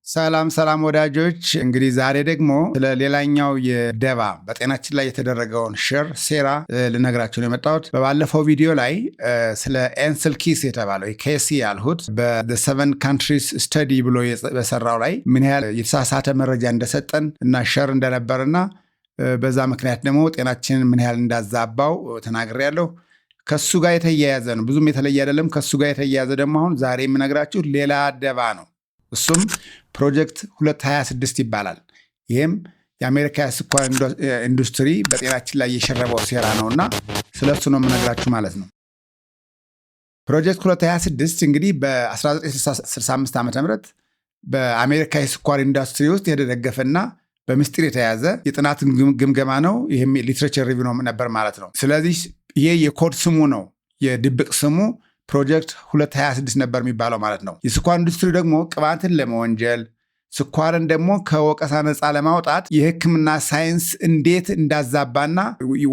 ሰላም ወዳጆች፣ እንግዲህ ዛሬ ደግሞ ስለ ሌላኛው የደባ በጤናችን ላይ የተደረገውን ሴራ ልነግራችሁ ነው የመጣሁት። በባለፈው ቪዲዮ ላይ ስለ ኤንስል ኪስ የተባለው ኬሲ ያልሁት በ7 countries study ብሎ በሰራው ላይ ምን ያህል የተሳሳተ መረጃ እንደሰጠን እና ሸር እንደነበርና በዛ ምክንያት ደግሞ ጤናችንን ምን ያህል እንዳዛባው ተናግሬያለሁ። ከሱ ጋር የተያያዘ ነው፣ ብዙም የተለየ አይደለም። ከሱ ጋር የተያያዘ ደግሞ አሁን ዛሬ የምነግራችሁ ሌላ ደባ ነው። እሱም ፕሮጀክት 226 ይባላል። ይህም የአሜሪካ የስኳር ኢንዱስትሪ በጤናችን ላይ የሸረበው ሴራ ነውና ስለሱ ነው የምነግራችሁ ማለት ነው። ፕሮጀክት 226 እንግዲህ በ1965 ዓ.ም በአሜሪካ የስኳር ኢንዱስትሪ ውስጥ የተደገፈና በምስጢር የተያዘ የጥናት ግምገማ ነው። ይህም ሊትሬቸር ሪቪው ነው ነበር ማለት ነው። ስለዚህ ይሄ የኮድ ስሙ ነው፣ የድብቅ ስሙ ፕሮጀክት 226 ነበር የሚባለው ማለት ነው። የስኳር ኢንዱስትሪ ደግሞ ቅባትን ለመወንጀል ስኳርን ደግሞ ከወቀሳ ነፃ ለማውጣት የሕክምና ሳይንስ እንዴት እንዳዛባና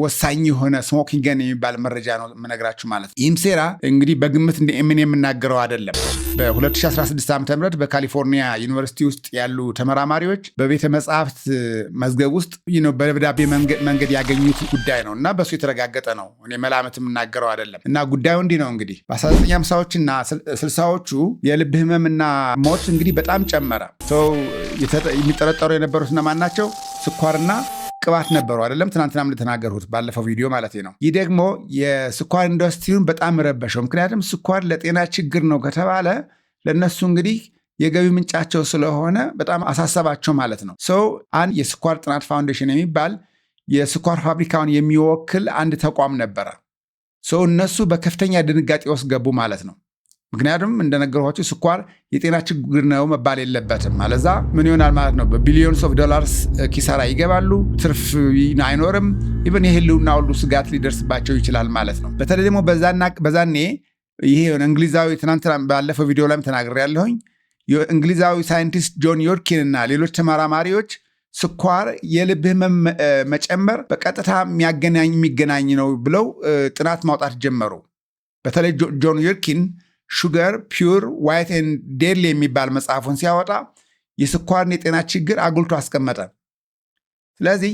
ወሳኝ የሆነ ስሞኪንግ ገን የሚባል መረጃ ነው የምነግራችሁ ማለት ነው። ይህም ሴራ እንግዲህ በግምት ምን የምናገረው አይደለም። በ2016 ዓ.ም በካሊፎርኒያ ዩኒቨርሲቲ ውስጥ ያሉ ተመራማሪዎች በቤተ መጻሕፍት መዝገብ ውስጥ በደብዳቤ መንገድ ያገኙት ጉዳይ ነው እና በሱ የተረጋገጠ ነው። እኔ መላምት የምናገረው አይደለም። እና ጉዳዩ እንዲህ ነው። እንግዲህ በ1950ዎችና 60ዎቹ የልብ ህመምና ሞት እንግዲህ በጣም ጨመረ። የሚጠረጠሩ የነበሩት እነማን ናቸው? ስኳርና ቅባት ነበሩ አይደለም? ትናንትናም እንደተናገርሁት ባለፈው ቪዲዮ ማለት ነው። ይህ ደግሞ የስኳር ኢንዱስትሪውን በጣም ረበሸው። ምክንያቱም ስኳር ለጤና ችግር ነው ከተባለ ለነሱ እንግዲህ የገቢ ምንጫቸው ስለሆነ በጣም አሳሰባቸው ማለት ነው። አንድ የስኳር ጥናት ፋውንዴሽን የሚባል የስኳር ፋብሪካውን የሚወክል አንድ ተቋም ነበረ። እነሱ በከፍተኛ ድንጋጤ ውስጥ ገቡ ማለት ነው። ምክንያቱም እንደነገርኋችሁ ስኳር የጤና ችግር ነው መባል የለበትም። አለዛ ምን ይሆናል ማለት ነው? በቢሊዮንስ ኦፍ ዶላርስ ኪሳራ ይገባሉ፣ ትርፍ አይኖርም። ኢቨን የህልውና ሁሉ ስጋት ሊደርስባቸው ይችላል ማለት ነው። በተለይ ደግሞ በዛኔ ይሄ እንግሊዛዊ ትናንትና ባለፈው ቪዲዮ ላይም ተናግሬያለሁኝ። እንግሊዛዊ ሳይንቲስት ጆን ዮርኪን እና ሌሎች ተመራማሪዎች ስኳር የልብ ህመም መጨመር በቀጥታ የሚገናኝ ነው ብለው ጥናት ማውጣት ጀመሩ። በተለይ ጆን ዮርኪን ሹገር ፒውር ዋይት ኤንድ ዴድሊ የሚባል መጽሐፉን ሲያወጣ የስኳርን የጤና ችግር አጉልቶ አስቀመጠ። ስለዚህ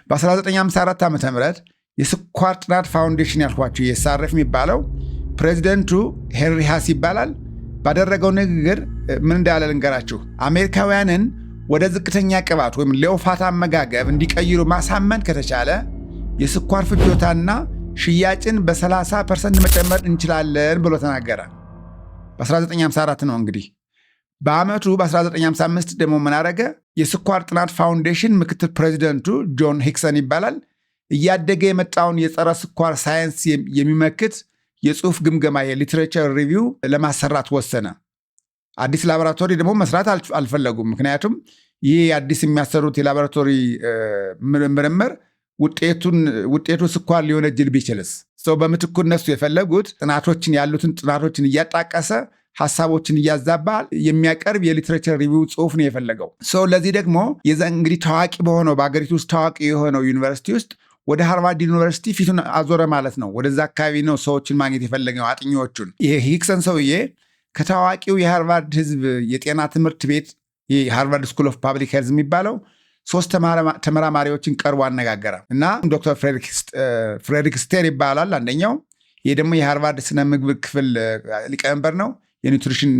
በ1954 ዓ.ም የስኳር ጥናት ፋውንዴሽን ያልኳቸው የሳረፍ የሚባለው ፕሬዚደንቱ ሄንሪ ሃስ ይባላል። ባደረገው ንግግር ምን እንዳለ ልንገራችሁ። አሜሪካውያንን ወደ ዝቅተኛ ቅባት ወይም ሎው-ፋት አመጋገብ እንዲቀይሩ ማሳመን ከተቻለ የስኳር ፍጆታና ሽያጭን በ30% መጨመር እንችላለን ብሎ ተናገረ። በ1954 ነው እንግዲህ። በአመቱ በ1955 ደግሞ ምን አደረገ? የስኳር ጥናት ፋውንዴሽን ምክትል ፕሬዚደንቱ ጆን ሂክሰን ይባላል እያደገ የመጣውን የጸረ ስኳር ሳይንስ የሚመክት የጽሑፍ ግምገማ የሊትሬቸር ሪቪው ለማሰራት ወሰነ። አዲስ ላቦራቶሪ ደግሞ መስራት አልፈለጉም። ምክንያቱም ይህ አዲስ የሚያሰሩት የላቦራቶሪ ምርምር ውጤቱ ስኳር ሊሆነጅል ቢችልስ? በምትኩ እነሱ የፈለጉት ያሉትን ጥናቶችን እያጣቀሰ ሀሳቦችን እያዛባ የሚያቀርብ የሊትሬቸር ሪቪው ጽሑፍ ነው የፈለገው። ለዚህ ደግሞ እንግዲህ ታዋቂ በሆነው በአገሪቱ ውስጥ ታዋቂ የሆነው ዩኒቨርሲቲ ውስጥ ወደ ሃርቫርድ ዩኒቨርሲቲ ፊቱን አዞረ ማለት ነው። ወደዛ አካባቢ ነው ሰዎችን ማግኘት የፈለገው፣ አጥኚዎቹን። ይሄ ሂክሰን ሰውዬ ከታዋቂው የሃርቫርድ ህዝብ የጤና ትምህርት ቤት የሃርቫርድ ስኩል ኦፍ ፓብሊክ ሄልዝ የሚባለው 3 ተመራማሪዎችን ቀርቦ አነጋገረ እና ዶክተር ፍሬድሪክ ስቴር ይባላል አንደኛው። ይህ ደግሞ የሃርቫርድ ስነ ምግብ ክፍል ሊቀመንበር ነው፣ የኒውትሪሽን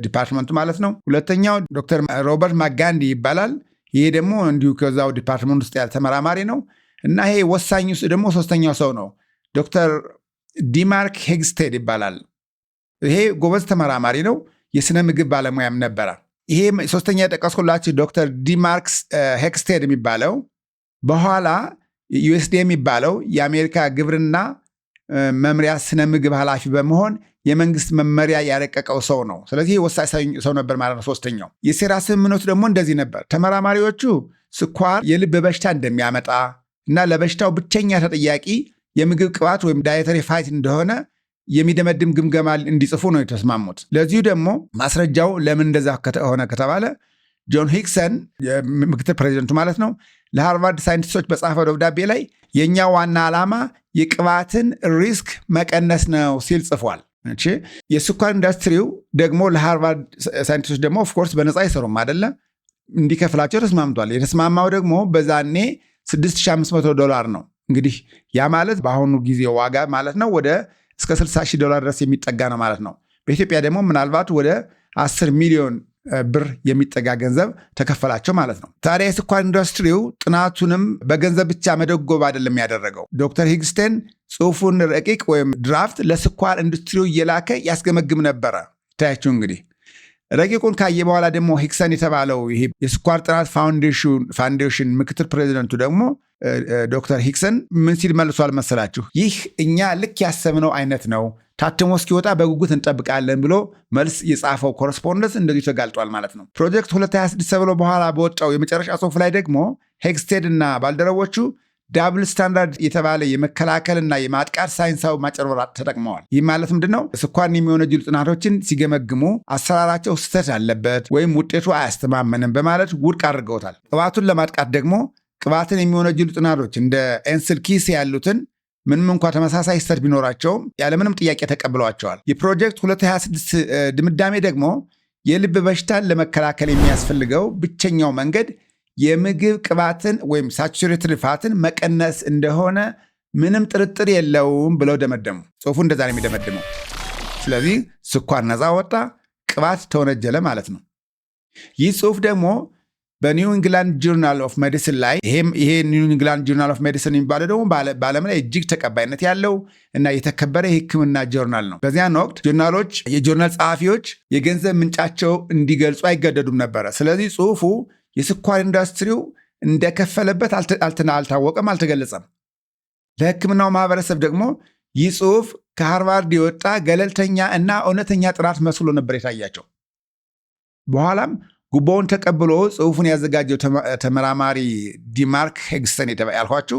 ዲፓርትመንቱ ማለት ነው። ሁለተኛው ዶክተር ሮበርት ማጋንዲ ይባላል። ይሄ ደግሞ እንዲሁ ከዛው ዲፓርትመንት ውስጥ ያለ ተመራማሪ ነው። እና ይሄ ወሳኙ ደግሞ 3ኛው ሰው ነው፣ ዶክተር ዲማርክ ሄግስቴድ ይባላል። ይሄ ጎበዝ ተመራማሪ ነው፣ የስነ ምግብ ባለሙያም ነበረ። ይሄ 3ኛ የጠቀስኩላችሁ ዶክተር ዲማርክስ ሄግስቴድ የሚባለው በኋላ ዩኤስዲ የሚባለው የአሜሪካ ግብርና መምሪያ ስነ ምግብ ኃላፊ በመሆን የመንግስት መመሪያ ያረቀቀው ሰው ነው። ስለዚህ ወሳኝ ሰው ነበር ማለት ነው። 3ኛው የሴራ ስምምነቱ ደግሞ እንደዚህ ነበር። ተመራማሪዎቹ ስኳር የልብ በሽታ እንደሚያመጣ እና ለበሽታው ብቸኛ ተጠያቂ የምግብ ቅባት ወይም ዳየተሪ ፋይት እንደሆነ የሚደመድም ግምገማ እንዲጽፉ ነው የተስማሙት። ለዚሁ ደግሞ ማስረጃው ለምን እንደዛ ሆነ ከተባለ ጆን ሂክሰን ምክትል ፕሬዚደንቱ ማለት ነው ለሃርቫርድ ሳይንቲስቶች በጻፈው ደብዳቤ ላይ የኛ ዋና ዓላማ የቅባትን ሪስክ መቀነስ ነው ሲል ጽፏል። እሺ የስኳር ኢንዱስትሪው ደግሞ ለሃርቫርድ ሳይንቲስቶች ደግሞ ኦፍኮርስ በነፃ አይሰሩም አይደለ? እንዲከፍላቸው ተስማምቷል። የተስማማው ደግሞ በዛኔ $6500 ነው። እንግዲህ ያ ማለት በአሁኑ ጊዜ ዋጋ ማለት ነው ወደ እስከ $60,000 ድረስ የሚጠጋ ነው ማለት ነው። በኢትዮጵያ ደግሞ ምናልባት ወደ 10 ሚሊዮን ብር የሚጠጋ ገንዘብ ተከፈላቸው ማለት ነው። ታዲያ የስኳር ኢንዱስትሪው ጥናቱንም በገንዘብ ብቻ መደጎብ አይደለም ያደረገው። ዶክተር ሂግስቴን ጽሑፉን ረቂቅ ወይም ድራፍት ለስኳር ኢንዱስትሪው እየላከ ያስገመግም ነበረ። ታያችሁ እንግዲህ ረቂቁን ካየ በኋላ ደግሞ ሂግሰን የተባለው ይሄ የስኳር ጥናት ፋውንዴሽን ምክትል ፕሬዚደንቱ ደግሞ ዶክተር ሂግሰን ምን ሲል መልሷል መሰላችሁ? ይህ እኛ ልክ ያሰብነው አይነት ነው፣ ታትሞ እስኪወጣ በጉጉት እንጠብቃለን ብሎ መልስ የጻፈው ኮረስፖንደንስ እንደዚሁ ተጋልጧል ማለት ነው። ፕሮጀክት 226 ተብሎ በኋላ በወጣው የመጨረሻ ጽሑፍ ላይ ደግሞ ሄግስቴድ እና ባልደረቦቹ ዳብል ስታንዳርድ የተባለ የመከላከልና የማጥቃት ሳይንሳዊ ማጭበርበር ተጠቅመዋል። ይህ ማለት ምንድነው? ስኳርን የሚወነጅሉ ጥናቶችን ሲገመግሙ አሰራራቸው ስህተት አለበት ወይም ውጤቱ አያስተማመንም በማለት ውድቅ አድርገውታል። ቅባቱን ለማጥቃት ደግሞ ቅባትን የሚወነጅሉ ጥናቶች እንደ ኤንስልኪስ ያሉትን ምንም እንኳ ተመሳሳይ ስህተት ቢኖራቸውም ያለምንም ጥያቄ ተቀብለዋቸዋል። የፕሮጀክት 226 ድምዳሜ ደግሞ የልብ በሽታን ለመከላከል የሚያስፈልገው ብቸኛው መንገድ የምግብ ቅባትን ወይም ሳቹሬትድ ፋትን መቀነስ እንደሆነ ምንም ጥርጥር የለውም ብለው ደመደሙ። ጽሑፉ እንደዛ ነው የሚደመድመው። ስለዚህ ስኳር ነፃ ወጣ፣ ቅባት ተወነጀለ ማለት ነው። ይህ ጽሑፍ ደግሞ በኒው ኢንግላንድ ጆርናል ኦፍ ሜዲሲን ላይ ይሄ ኒው ኢንግላንድ ጆርናል ኦፍ ሜዲሲን የሚባለው ደግሞ በዓለም ላይ እጅግ ተቀባይነት ያለው እና የተከበረ የሕክምና ጆርናል ነው። በዚያን ወቅት ጆርናሎች የጆርናል ጸሐፊዎች የገንዘብ ምንጫቸው እንዲገልጹ አይገደዱም ነበረ። ስለዚህ ጽሑፉ የስኳር ኢንዱስትሪው እንደከፈለበት አልታወቀም፣ አልተገለጸም። ለሕክምናው ማህበረሰብ ደግሞ ይህ ጽሑፍ ከሃርቫርድ የወጣ ገለልተኛ እና እውነተኛ ጥናት መስሎ ነበር የታያቸው። በኋላም ጉቦውን ተቀብሎ ጽሑፉን ያዘጋጀው ተመራማሪ ዲማርክ ሄግስተን ያልኳችሁ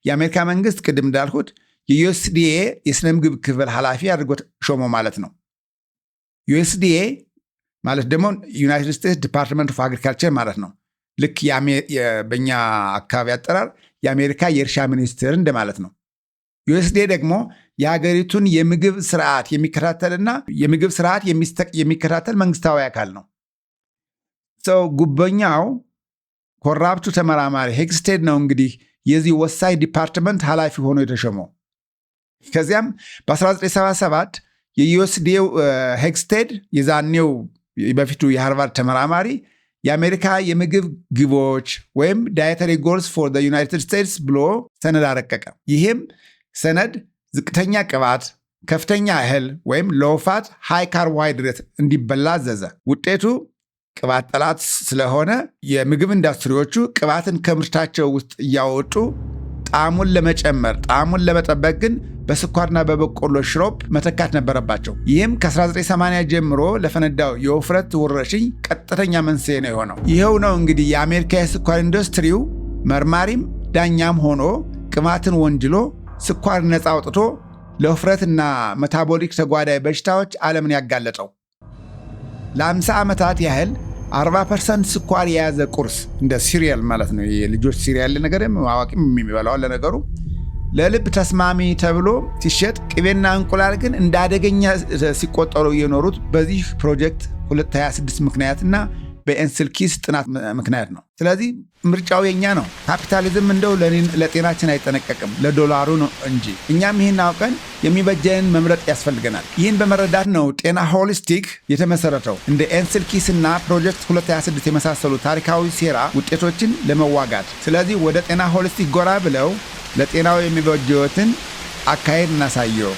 የአሜሪካ መንግስት ቅድም እንዳልኩት የዩኤስዲኤ የስነ ምግብ ክፍል ኃላፊ አድርጎ ሾሞ ማለት ነው። ዩኤስዲኤ ማለት ደግሞ ዩናይትድ ስቴትስ ዲፓርትመንት ኦፍ አግሪካልቸር ማለት ነው። ልክ በእኛ አካባቢ አጠራር የአሜሪካ የእርሻ ሚኒስቴር እንደማለት ነው። ዩኤስዲኤ ደግሞ የሀገሪቱን የምግብ ስርዓት የሚከታተልና የምግብ ስርዓት የሚከታተል መንግስታዊ አካል ነው። ሰው ጉበኛው ኮራፕቱ ተመራማሪ ሄግስቴድ ነው እንግዲህ የዚህ ወሳኝ ዲፓርትመንት ኃላፊ ሆኖ የተሾመው። ከዚያም በ1977 የዩኤስዲኤ ሄግስቴድ የዛኔው በፊቱ የሃርቫርድ ተመራማሪ የአሜሪካ የምግብ ግቦች ወይም ዳየተሪ ጎልስ ፎር ዘ ዩናይትድ ስቴትስ ብሎ ሰነድ አረቀቀ። ይህም ሰነድ ዝቅተኛ ቅባት፣ ከፍተኛ እህል ወይም ሎፋት ሃይ ካርቦሃይድሬት እንዲበላ አዘዘ። ውጤቱ ቅባት ጠላት ስለሆነ የምግብ ኢንዱስትሪዎቹ ቅባትን ከምርታቸው ውስጥ እያወጡ ጣዕሙን ለመጨመር ጣዕሙን ለመጠበቅ ግን በስኳርና በበቆሎ ሽሮፕ መተካት ነበረባቸው። ይህም ከ1980 ጀምሮ ለፈነዳው የውፍረት ወረርሽኝ ቀጥተኛ መንስኤ ነው የሆነው። ይኸው ነው እንግዲህ የአሜሪካ የስኳር ኢንዱስትሪው መርማሪም ዳኛም ሆኖ ቅባትን ወንጅሎ ስኳር ነፃ አውጥቶ ለውፍረትና ሜታቦሊክ ተጓዳኝ በሽታዎች ዓለምን ያጋለጠው። ለ50 ዓመታት ያህል 40% ስኳር የያዘ ቁርስ እንደ ሲሪያል ማለት ነው፣ የልጆች ሲሪያል ነገር አዋቂም የሚበላው ለነገሩ ለልብ ተስማሚ ተብሎ ሲሸጥ፣ ቅቤና እንቁላል ግን እንደ አደገኛ ሲቆጠሩ የኖሩት በዚህ ፕሮጀክት 226 ምክንያትና በኤንስልኪስ ጥናት ምክንያት ነው። ስለዚህ ምርጫው የኛ ነው። ካፒታሊዝም እንደው ለጤናችን አይጠነቀቅም፣ ለዶላሩ ነው እንጂ። እኛም ይህን አውቀን የሚበጀንን መምረጥ ያስፈልገናል። ይህን በመረዳት ነው ጤና ሆሊስቲክ የተመሰረተው እንደ ኤንስልኪስ እና ፕሮጀክት 226 የመሳሰሉ ታሪካዊ ሴራ ውጤቶችን ለመዋጋት። ስለዚህ ወደ ጤና ሆሊስቲክ ጎራ ብለው ለጤናው የሚበጀዎትን አካሄድ እናሳየው።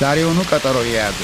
ዛሬውኑ ቀጠሮ የያዙ